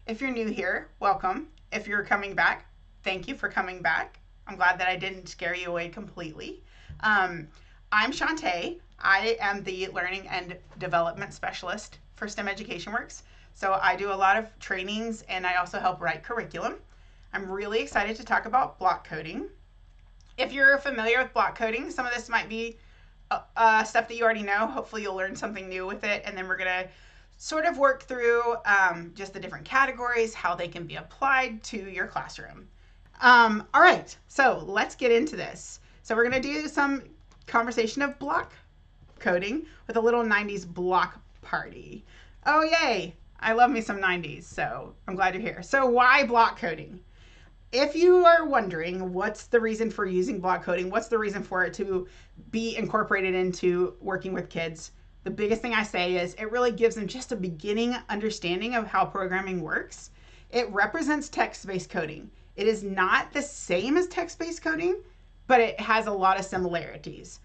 If you're new here, welcome. If you're coming back, thank you for coming back. I'm glad that I didn't scare you away completely. Um, I'm Chauntée. I am the Learning and Development Specialist for STEM Education Works. So I do a lot of trainings and I also help write curriculum. I'm really excited to talk about block coding. If you're familiar with block coding, some of this might be stuff that you already know. Hopefully, you'll learn something new with it, and then we're going to sort of work through just the different categories, how they can be applied to your classroom. All right, so let's get into this. So we're going to do some conversation of block coding with a little 90s block party. Oh, yay! I love me some 90s, so I'm glad you're here. So why block coding? If you are wondering what's the reason for using block coding, what's the reason for it to be incorporated into working with kids, the biggest thing I say is it really gives them just a beginning understanding of how programming works. It represents text-based coding. It is not the same as text-based coding, but it has a lot of similarities.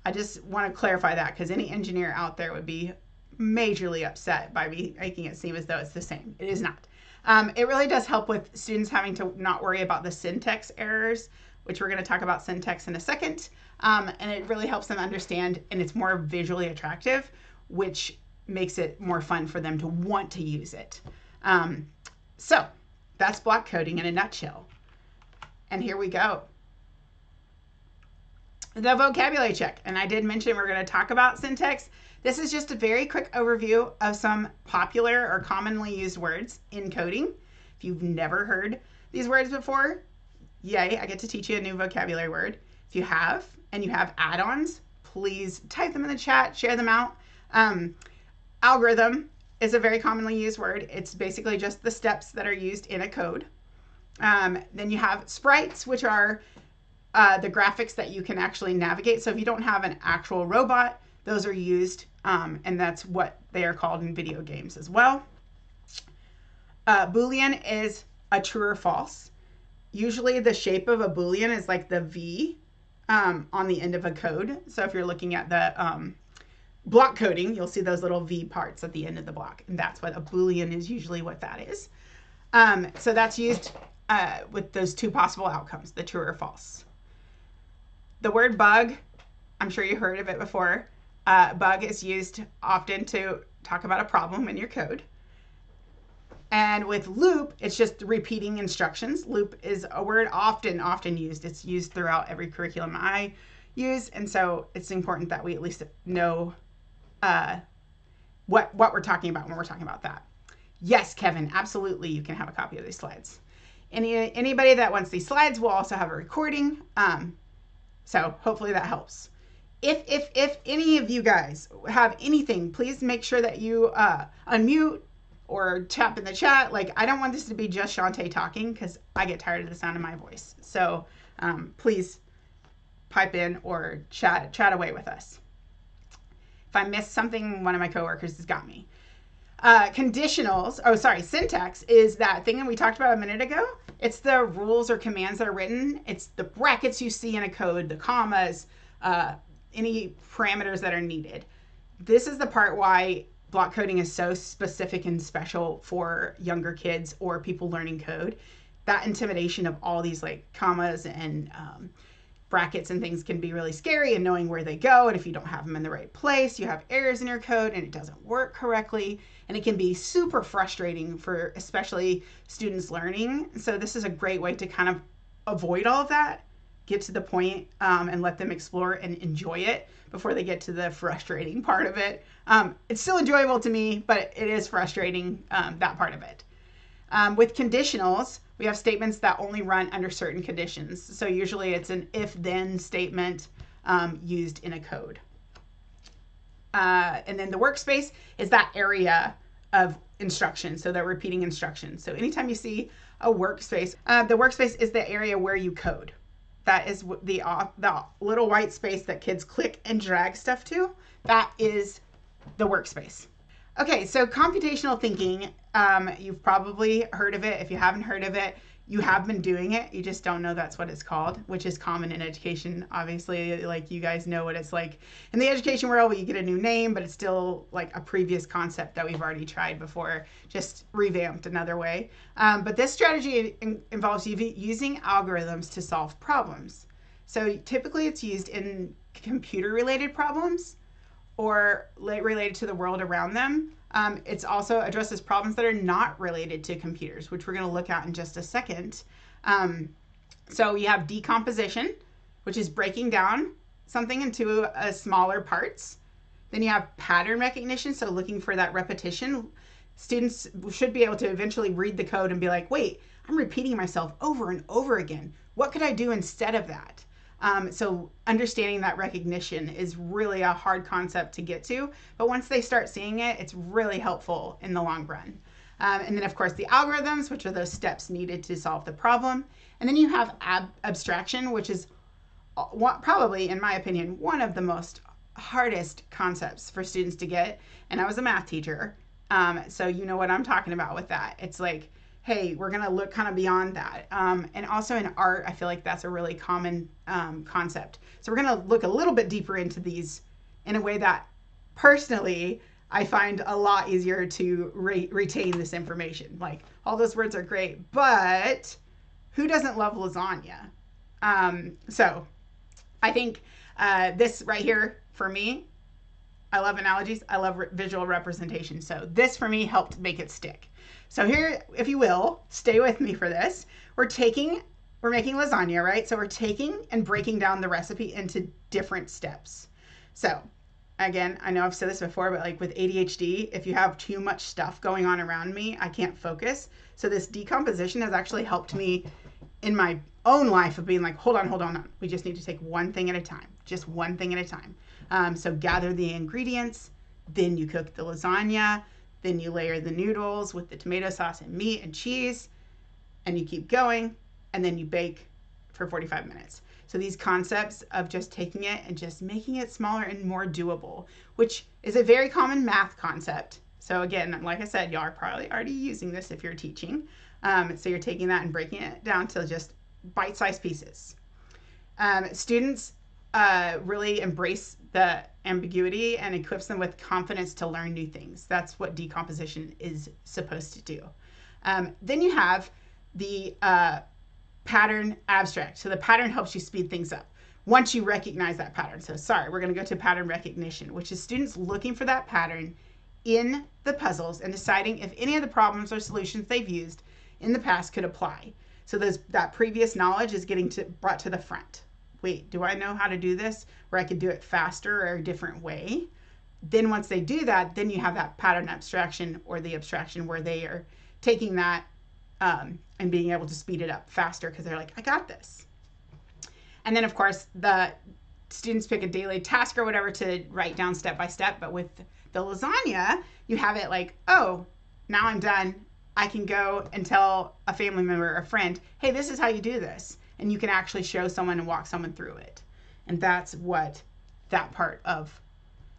I just want to clarify that because any engineer out there would be majorly upset by me making it seem as though it's the same. It is not. It really does help with students having to not worry about the syntax errors, which we're going to talk about syntax in a second. And it really helps them understand, and it's more visually attractive, which makes it more fun for them to want to use it. So that's block coding in a nutshell. And here we go. The vocabulary check. And I did mention we're going to talk about syntax. This is just a very quick overview of some popular or commonly used words in coding. If you've never heard these words before, yay, I get to teach you a new vocabulary word. If you have, and you have add-ons, please type them in the chat, share them out. Algorithm is a very commonly used word. It's basically just the steps that are used in a code. Then you have sprites, which are the graphics that you can actually navigate. So if you don't have an actual robot, those are used, and that's what they are called in video games as well. Boolean is a true or false. Usually the shape of a Boolean is like the V on the end of a code. So if you're looking at the block coding, you'll see those little V parts at the end of the block. And that's what a Boolean is, usually what that is. So that's used with those two possible outcomes, the true or false. The word bug, I'm sure you heard of it before. Bug is used often to talk about a problem in your code. And with loop, it's just repeating instructions. Loop is a word often used. It's used throughout every curriculum I use. And so it's important that we at least know what we're talking about when we're talking about that. Yes, Kevin, absolutely. You can have a copy of these slides. Anybody that wants these slides will also have a recording. So hopefully that helps. If any of you guys have anything, please make sure that you unmute or tap in the chat. Like, I don't want this to be just Chauntée talking because I get tired of the sound of my voice. So please pipe in or chat away with us. If I missed something, one of my coworkers has got me. Syntax is that thing that we talked about a minute ago. It's the rules or commands that are written. It's the brackets you see in a code, the commas, any parameters that are needed. This is the part why block coding is so specific and special for younger kids or people learning code. That intimidation of all these like commas and brackets and things can be really scary, and knowing where they go, and if you don't have them in the right place, you have errors in your code and it doesn't work correctly, and it can be super frustrating for especially students learning. So this is a great way to kind of avoid all of that, get to the point, and let them explore and enjoy it before they get to the frustrating part of it. It's still enjoyable to me, but it is frustrating, that part of it. With conditionals, we have statements that only run under certain conditions. So usually it's an if-then statement used in a code. And then the workspace is that area of instruction. So they're repeating instructions. So anytime you see a workspace, the workspace is the area where you code. That is the little white space that kids click and drag stuff to. That is the workspace. Okay, so computational thinking, you've probably heard of it. If you haven't heard of it, you have been doing it, you just don't know that's what it's called, which is common in education. Obviously, like you guys know what it's like in the education world, you get a new name, but it's still like a previous concept that we've already tried before, just revamped another way. But this strategy involves using algorithms to solve problems. So typically it's used in computer related problems or related to the world around them. It's also addresses problems that are not related to computers, which we're going to look at in just a second. So you have decomposition, which is breaking down something into smaller parts. Then you have pattern recognition, so looking for that repetition. Students should be able to eventually read the code and be like, wait, I'm repeating myself over and over again. What could I do instead of that? So understanding that recognition is really a hard concept to get to, but once they start seeing it, it's really helpful in the long run. And then of course the algorithms, which are those steps needed to solve the problem. And then you have abstraction, which is probably, in my opinion, one of the most hardest concepts for students to get. And I was a math teacher, so you know what I'm talking about with that. It's like, hey, we're going to look kind of beyond that. And also in art, I feel like that's a really common concept. So we're going to look a little bit deeper into these in a way that personally I find a lot easier to retain this information. Like, all those words are great, but who doesn't love lasagna? So I think this right here, for me, I love analogies. I love visual representation. So this for me helped make it stick. So here, if you will, stay with me for this. We're making lasagna, right? So we're taking and breaking down the recipe into different steps. So again, I know I've said this before, but like with ADHD, if you have too much stuff going on around me, I can't focus. So this decomposition has actually helped me in my own life of being like, hold on. We just need to take one thing at a time, just one thing at a time. So gather the ingredients, then you cook the lasagna, then you layer the noodles with the tomato sauce and meat and cheese, and you keep going, and then you bake for 45 minutes. So these concepts of just taking it and just making it smaller and more doable, which is a very common math concept. So again, like I said, y'all are probably already using this if you're teaching. So you're taking that and breaking it down to just bite-sized pieces. Students really embrace the ambiguity and equips them with confidence to learn new things. That's what decomposition is supposed to do. Then you have the pattern abstract. So the pattern helps you speed things up once you recognize that pattern. So we're going to go to pattern recognition, which is students looking for that pattern in the puzzles and deciding if any of the problems or solutions they've used in the past could apply. So that previous knowledge is getting brought to the front. Wait, do I know how to do this where I could do it faster or a different way? Then once they do that, then you have that pattern abstraction or the abstraction where they are taking that and being able to speed it up faster because they're like, I got this. And then of course the students pick a daily task or whatever to write down step by step. But with the lasagna, you have it like, oh, now I'm done. I can go and tell a family member or a friend, hey, this is how you do this. And you can actually show someone and walk someone through it. And that's what that part of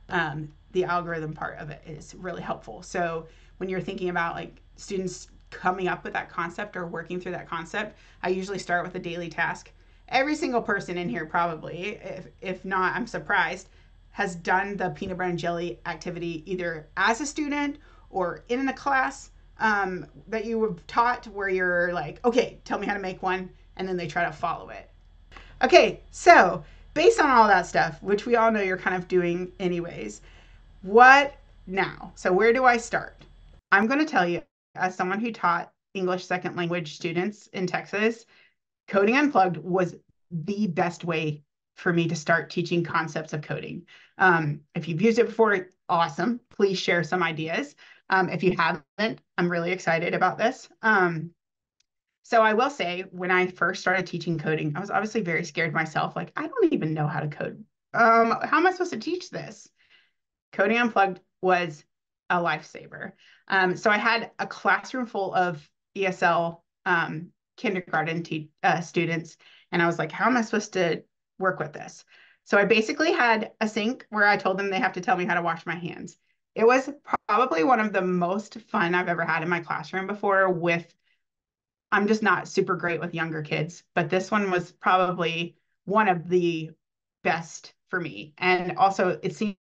the algorithm part of it is really helpful. So when you're thinking about like students coming up with that concept or working through that concept, I usually start with a daily task. Every single person in here probably, if not, I'm surprised, has done the peanut butter and jelly activity either as a student or in a class that you were taught where you're like, okay, tell me how to make one. And then they try to follow it. Okay, so based on all that stuff, which we all know you're kind of doing anyways, what now? So where do I start? I'm going to tell you, as someone who taught English second language students in Texas, Coding Unplugged was the best way for me to start teaching concepts of coding. If you've used it before, awesome. Please share some ideas. If you haven't, I'm really excited about this. So I will say, when I first started teaching coding, I was obviously very scared myself. Like, I don't even know how to code. How am I supposed to teach this? Coding Unplugged was a lifesaver. So I had a classroom full of ESL kindergarten students, and I was like, how am I supposed to work with this? So I basically had a sink where I told them they have to tell me how to wash my hands. It was probably one of the most fun I've ever had in my classroom before, with I'm just not super great with younger kids, but this one was probably one of the best for me. And also, it seemed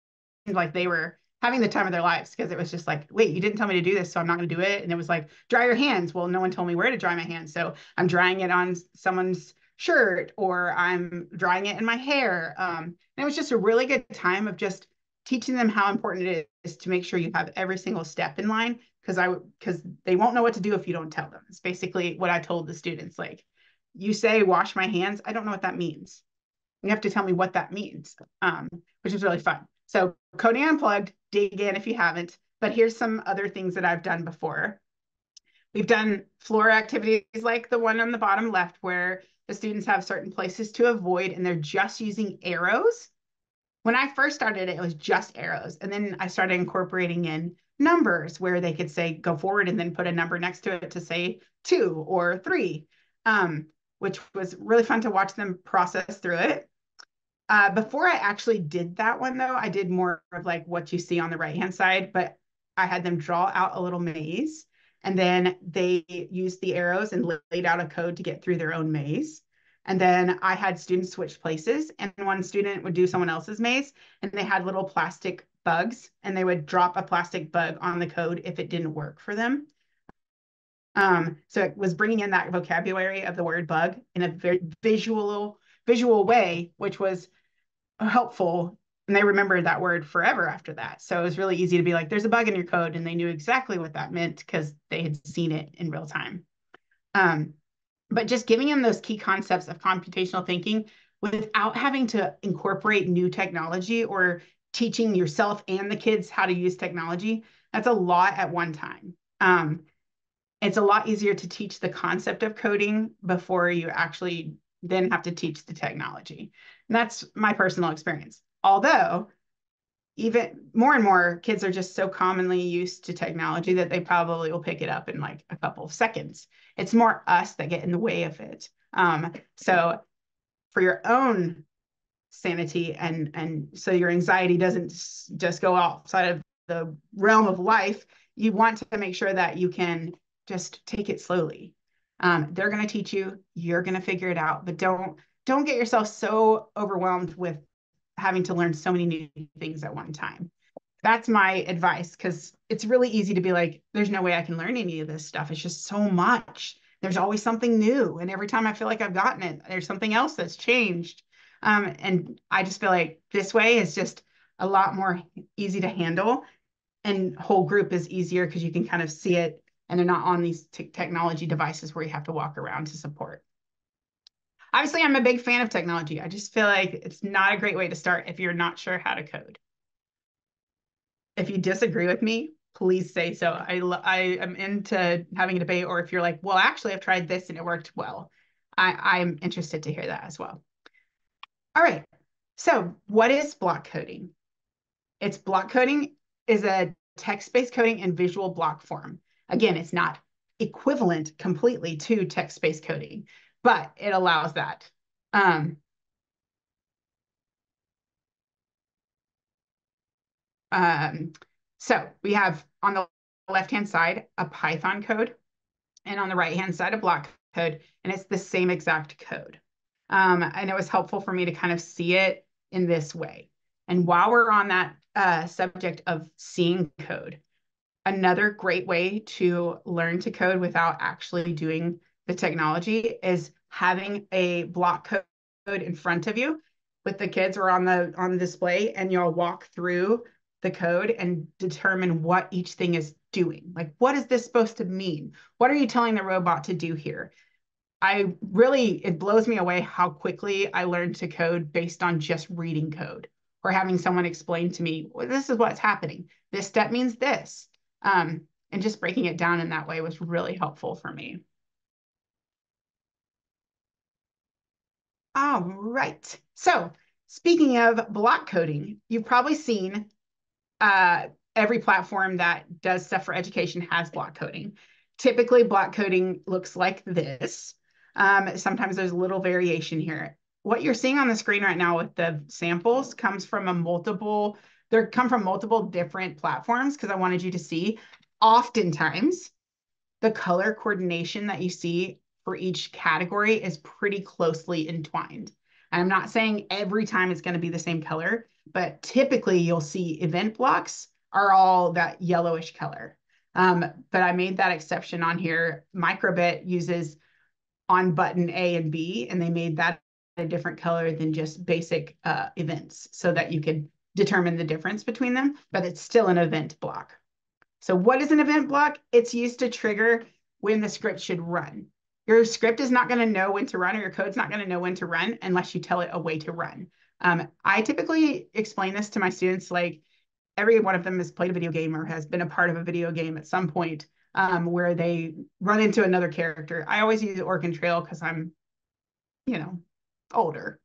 like they were having the time of their lives because it was just like, wait, you didn't tell me to do this, so I'm not going to do it. And it was like, dry your hands. Well, no one told me where to dry my hands. So I'm drying it on someone's shirt or I'm drying it in my hair. And it was just a really good time of just teaching them how important it is to make sure you have every single step in line because they won't know what to do if you don't tell them. It's basically what I told the students. Like, you say wash my hands, I don't know what that means. You have to tell me what that means, which is really fun. So Coding Unplugged, dig in if you haven't. But here's some other things that I've done before. We've done floor activities like the one on the bottom left, where the students have certain places to avoid and they're just using arrows. When I first started, it was just arrows. And then I started incorporating in numbers where they could say go forward and then put a number next to it to say 2 or 3, which was really fun to watch them process through it. Before I actually did that one, though, I did more of like what you see on the right-hand side, but I had them draw out a little maze, and then they used the arrows and laid out a code to get through their own maze. And then I had students switch places, and one student would do someone else's maze, and they had little plastic bugs, and they would drop a plastic bug on the code if it didn't work for them. So it was bringing in that vocabulary of the word bug in a very visual way, which was helpful. And they remembered that word forever after that. So it was really easy to be like, there's a bug in your code. And they knew exactly what that meant because they had seen it in real time. But just giving them those key concepts of computational thinking without having to incorporate new technology or teaching yourself and the kids how to use technology, that's a lot at one time. It's a lot easier to teach the concept of coding before you actually then have to teach the technology. And that's my personal experience. Although, even more and more kids are just so commonly used to technology that they probably will pick it up in like a couple of seconds. It's more us that get in the way of it. So for your own sanity and so your anxiety doesn't just go outside of the realm of life, you want to make sure that you can just take it slowly. They're going to teach you, you're going to figure it out, but don't get yourself so overwhelmed with having to learn so many new things at one time. That's my advice, because it's really easy to be like, there's no way I can learn any of this stuff. It's just so much. There's always something new. And every time I feel like I've gotten it, there's something else that's changed. And I just feel like this way is just a lot more easy to handle. And whole group is easier because you can kind of see it and they're not on these technology devices where you have to walk around to support. Obviously, I'm a big fan of technology. I just feel like it's not a great way to start if you're not sure how to code. If you disagree with me, please say so. I am into having a debate, or if you're like, well, actually, I've tried this and it worked well. I'm interested to hear that as well. All right. So what is block coding? Block coding is a text-based coding in visual block form. Again, it's not equivalent completely to text-based coding, but it allows that. So we have on the left-hand side a Python code, and on the right-hand side a block code, and it's the same exact code. And it was helpful for me to kind of see it in this way. And while we're on that subject of seeing code, another great way to learn to code without actually doing the technology is having a block code in front of you with the kids or on the display, and you'll walk through the code and determine what each thing is doing. Like, what is this supposed to mean? What are you telling the robot to do here? It blows me away how quickly I learned to code based on just reading code or having someone explain to me, well, this is what's happening. This step means this. And just breaking it down in that way was really helpful for me. All right. So speaking of block coding, you've probably seen every platform that does stuff for education has block coding. Typically, block coding looks like this. Sometimes there's a little variation here. What you're seeing on the screen right now with the samples come from multiple different platforms because I wanted you to see. Oftentimes, the color coordination that you see for each category is pretty closely entwined. And I'm not saying every time it's going to be the same color, but typically you'll see event blocks are all that yellowish color. But I made that exception on here. Microbit uses on button A and B, and they made that a different color than just basic events so that you could determine the difference between them, but it's still an event block. So what is an event block? It's used to trigger when the script should run. Your script is not going to know when to run, or your code's not going to know when to run unless you tell it a way to run. I typically explain this to my students, like every one of them has played a video game or has been a part of a video game at some point, where they run into another character. I always use Oregon Trail because I'm, older.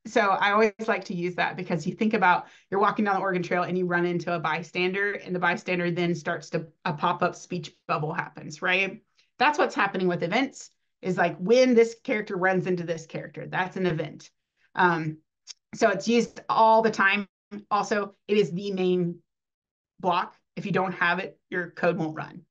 So I always like to use that because you think about you're walking down the Oregon Trail and you run into a bystander, and the bystander then starts to a pop-up speech bubble happens, right? That's what's happening with events, is like when this character runs into this character, that's an event. So it's used all the time. Also, it is the main block. If you don't have it, your code won't run.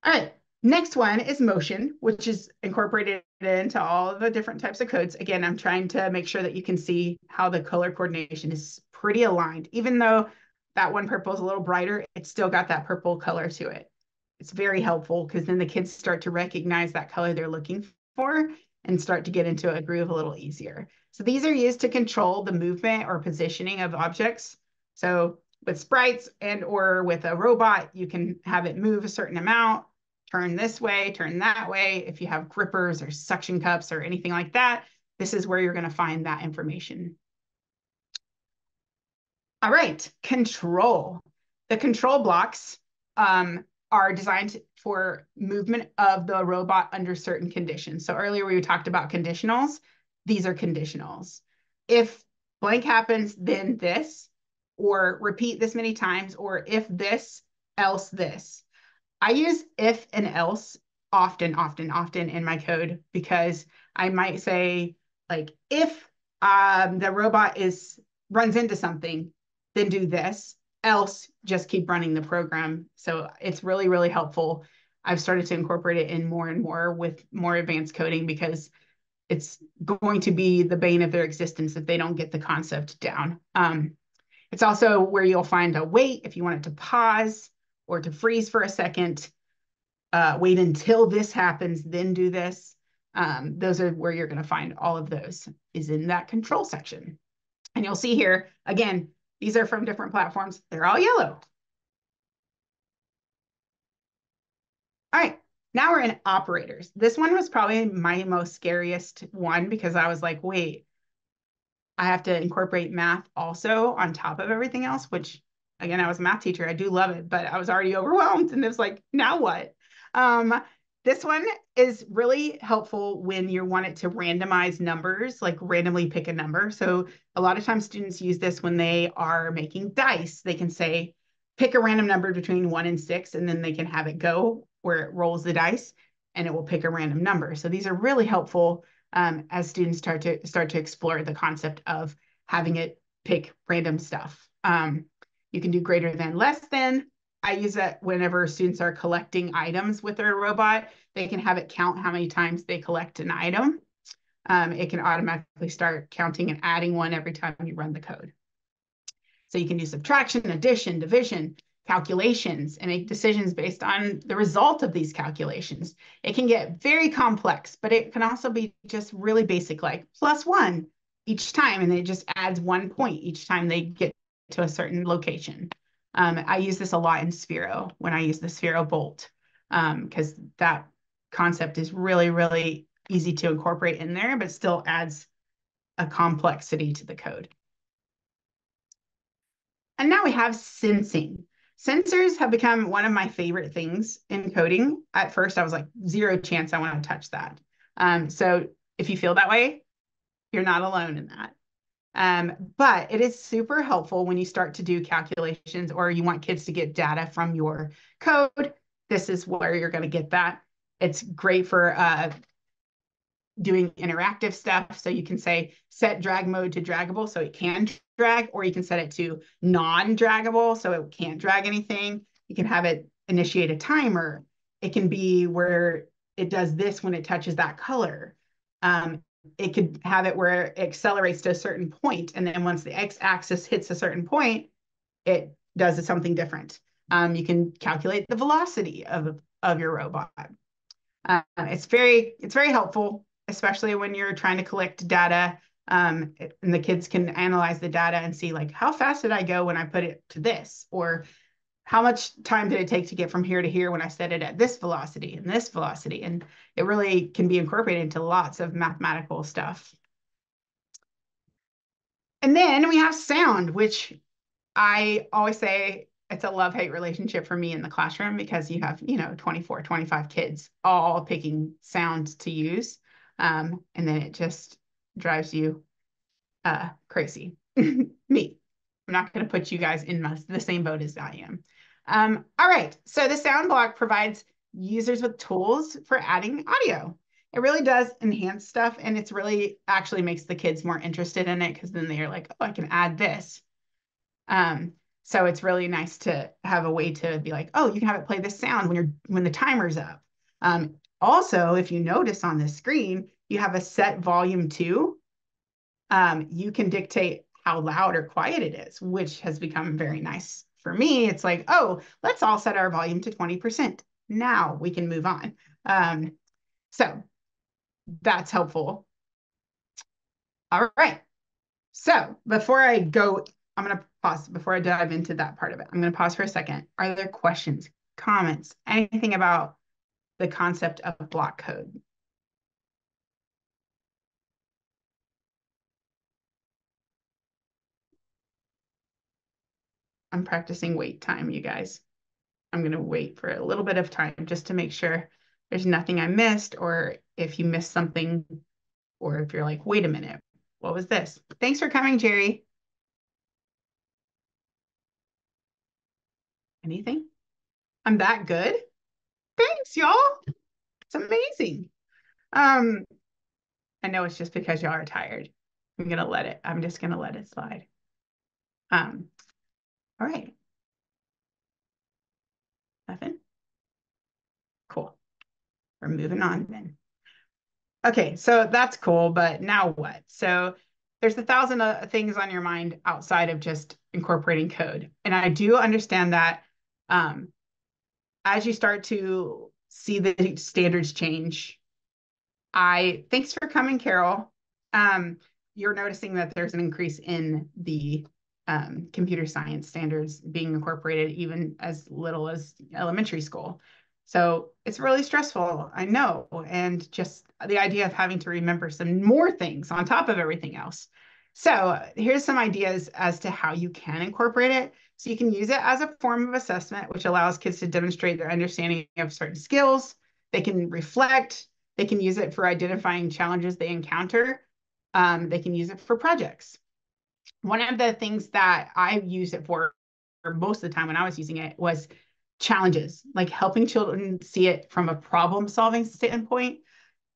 All right. Next one is motion, which is incorporated into all the different types of codes. Again, I'm trying to make sure that you can see how the color coordination is pretty aligned. Even though that one purple is a little brighter, it's still got that purple color to it. It's very helpful because then the kids start to recognize that color they're looking for and start to get into a groove a little easier. So these are used to control the movement or positioning of objects. So with sprites and or with a robot, you can have it move a certain amount, turn this way, turn that way. If you have grippers or suction cups or anything like that, this is where you're going to find that information. All right, control. The control blocks are designed for movement of the robot under certain conditions. So earlier we talked about conditionals. These are conditionals. If blank happens, then this, or repeat this many times, or if this, else this. I use if and else often in my code because I might say, like, if the robot runs into something, then do this, else just keep running the program. So it's really, really helpful. I've started to incorporate it in more and more with more advanced coding because it's going to be the bane of their existence if they don't get the concept down. It's also where you'll find a wait if you want it to pause or to freeze for a second. Wait until this happens, then do this. Those are where you're going to find all of those, is in that control section. And you'll see here, again, these are from different platforms. They're all yellow. All right, now we're in operators. This one was probably my most scariest one because I was like, wait, I have to incorporate math also on top of everything else, which, again, I was a math teacher. I do love it, but I was already overwhelmed. And it was like, now what? This one is really helpful when you want it to randomize numbers, like randomly pick a number. So a lot of times students use this when they are making dice. They can say, pick a random number between 1 and 6, and then they can have it go where it rolls the dice and it will pick a random number. So these are really helpful as students start to explore the concept of having it pick random stuff. You can do greater than, less than. I use that whenever students are collecting items with their robot. They can have it count how many times they collect an item. It can automatically start counting and adding one every time you run the code. So you can do subtraction, addition, division, calculations, and make decisions based on the result of these calculations. It can get very complex, but it can also be just really basic, like +1 each time, and it just adds 1 point each time they get to a certain location. I use this a lot in Sphero when I use the Sphero bolt, because that concept is really, really easy to incorporate in there, but still adds a complexity to the code. And now we have sensing. Sensors have become one of my favorite things in coding. At first, I was like, zero chance I want to touch that. So if you feel that way, you're not alone in that. But it is super helpful when you start to do calculations or you want kids to get data from your code. This is where you're going to get that. It's great for doing interactive stuff. So you can say set drag mode to draggable so it can drag, or you can set it to non-draggable so it can't drag anything. You can have it initiate a timer. It can be where it does this when it touches that color. It could have it where it accelerates to a certain point, and then once the x-axis hits a certain point, it does something different. You can calculate the velocity of your robot. It's very helpful, especially when you're trying to collect data, and the kids can analyze the data and see like how fast did I go when I put it to this, or how much time did it take to get from here to here when I set it at this velocity and this velocity, and it really can be incorporated into lots of mathematical stuff. And then we have sound, which I always say it's a love-hate relationship for me in the classroom, because you have, 24, 25 kids all picking sounds to use. And then it just drives you crazy. Me. I'm not going to put you guys in the same boat as I am. All right. So the sound block provides users with tools for adding audio. It really does enhance stuff, and it's really actually makes the kids more interested in it, because then they're like, oh, I can add this. So it's really nice to have a way to be like, oh, you can have it play this sound when the timer's up. Also, if you notice on the screen, you have a set volume too. You can dictate how loud or quiet it is, which has become very nice for me. It's like, oh, let's all set our volume to 20%. Now we can move on. So that's helpful. All right. So before I go, I'm going to pause before I dive into that part of it. I'm going to pause for a second. Are there questions, comments, anything about the concept of block code? I'm practicing wait time, you guys. I'm going to wait for a little bit of time just to make sure there's nothing I missed, or if you missed something, or if you're like, wait a minute, what was this? Thanks for coming, Jerry. Anything? I'm that good? Thanks, y'all. It's amazing. Um, I know it's just because y'all are tired. I'm just gonna let it slide. Um, all right. Nothing? Cool. We're moving on then. Okay, so that's cool, but now what? So there's 1,000 things on your mind outside of just incorporating code. And I do understand that um, as you start to see the standards change, thanks for coming, Carol. You're noticing that there's an increase in the computer science standards being incorporated even as little as elementary school. So it's really stressful, I know. And just the idea of having to remember some more things on top of everything else. So here's some ideas as to how you can incorporate it. So you can use it as a form of assessment, which allows kids to demonstrate their understanding of certain skills. They can reflect. They can use it for identifying challenges they encounter. They can use it for projects. One of the things that I used it for most of the time when I was using it was challenges, like helping children see it from a problem-solving standpoint.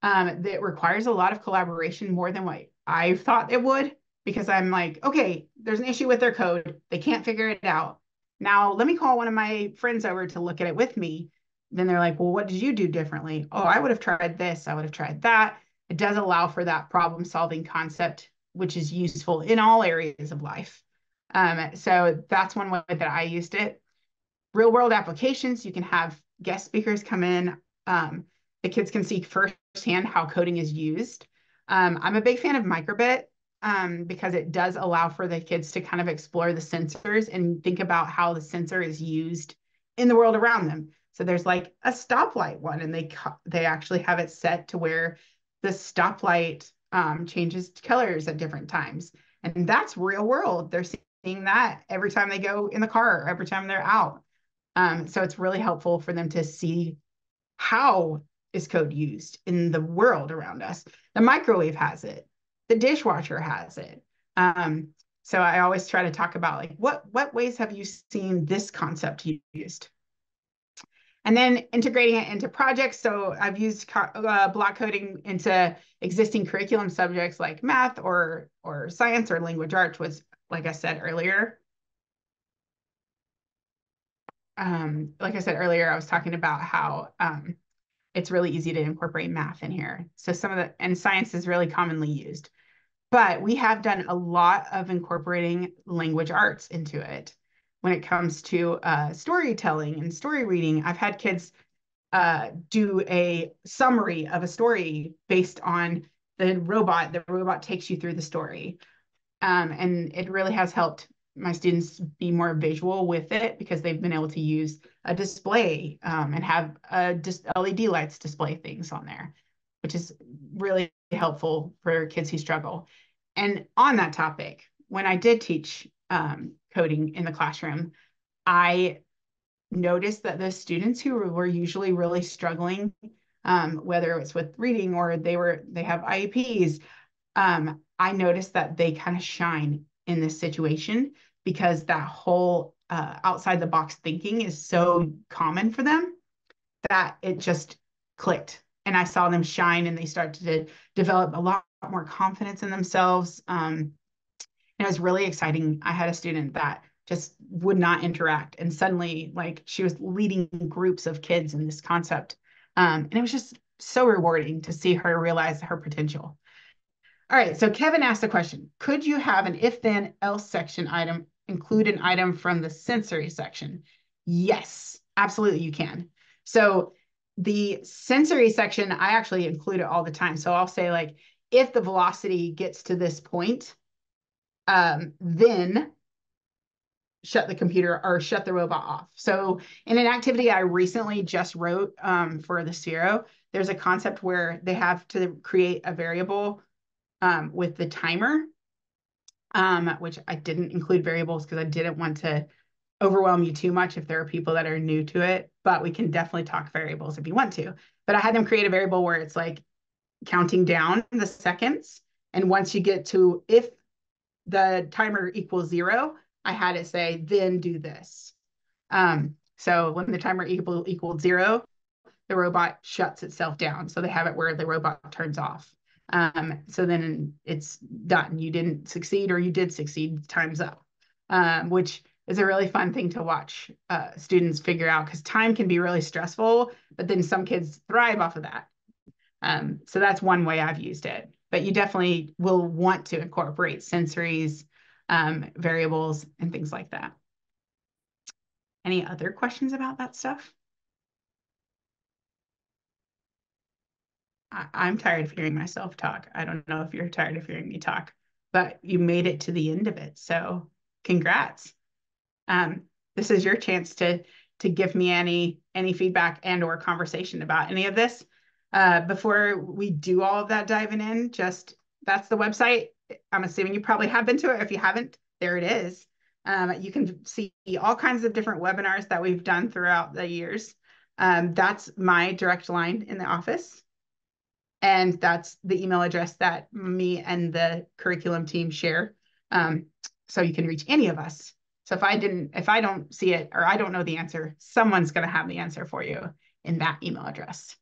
That requires a lot of collaboration, more than what I thought it would, because I'm like, okay, there's an issue with their code. They can't figure it out. Now, let me call one of my friends over to look at it with me. Then they're like, well, what did you do differently? Oh, I would have tried this. I would have tried that. It does allow for that problem solving concept, which is useful in all areas of life. So that's one way that I used it. Real world applications, you can have guest speakers come in. The kids can see firsthand how coding is used. I'm a big fan of microbit because it does allow for the kids to kind of explore the sensors and think about how the sensor is used in the world around them. So there's like a stoplight one, and they actually have it set to where the stoplight changes colors at different times. And that's real world. They're seeing that every time they go in the car, or every time they're out. So it's really helpful for them to see how is code used in the world around us. The microwave has it. The dishwasher has it. So I always try to talk about like what ways have you seen this concept used? And then integrating it into projects. So I've used block coding into existing curriculum subjects like math or science or language arts, was like I said earlier. like I said earlier, I was talking about how it's really easy to incorporate math in here. So some of the, and science is really commonly used, but we have done a lot of incorporating language arts into it. When it comes to storytelling and story reading, I've had kids do a summary of a story based on the robot. The robot takes you through the story. And it really has helped my students be more visual with it because they've been able to use a display and have just LED lights display things on there, which is really helpful for kids who struggle. And on that topic, when I did teach coding in the classroom, I noticed that the students who were usually really struggling, whether it's with reading or they have IEPs, I noticed that they kind of shine in this situation because that whole outside the box thinking is so common for them that it just clicked. And I saw them shine and they started to develop a lot more confidence in themselves. And it was really exciting. I had a student that just would not interact. And suddenly, like, she was leading groups of kids in this concept. And it was just so rewarding to see her realize her potential. All right, so Kevin asked a question. Could you have an if then else section item include an item from the sensory section? Yes, absolutely you can. So the sensory section, I actually include it all the time. So I'll say like, if the velocity gets to this point, then shut the computer or shut the robot off. So in an activity I recently just wrote for the Sphero, there's a concept where they have to create a variable with the timer, which I didn't include variables because I didn't want to overwhelm you too much if there are people that are new to it, but we can definitely talk variables if you want to. But I had them create a variable where it's like counting down the seconds. And once you get to, if the timer equals 0, I had it say, then do this. So when the timer equaled 0, the robot shuts itself down. So they have it where the robot turns off. So then it's done. You didn't succeed or you did succeed, time's up, which is a really fun thing to watch students figure out because time can be really stressful, but then some kids thrive off of that. So that's one way I've used it. But you definitely will want to incorporate sensories, variables, and things like that. Any other questions about that stuff? I'm tired of hearing myself talk. I don't know if you're tired of hearing me talk, but you made it to the end of it. So congrats. This is your chance to give me any feedback and or conversation about any of this. Before we do all of that diving in, just that's the website. I'm assuming you probably have been to it. If you haven't, there it is. You can see all kinds of different webinars that we've done throughout the years. That's my direct line in the office. And that's the email address that me and the curriculum team share. So you can reach any of us. So if I don't see it or I don't know the answer, someone's going to have the answer for you in that email address.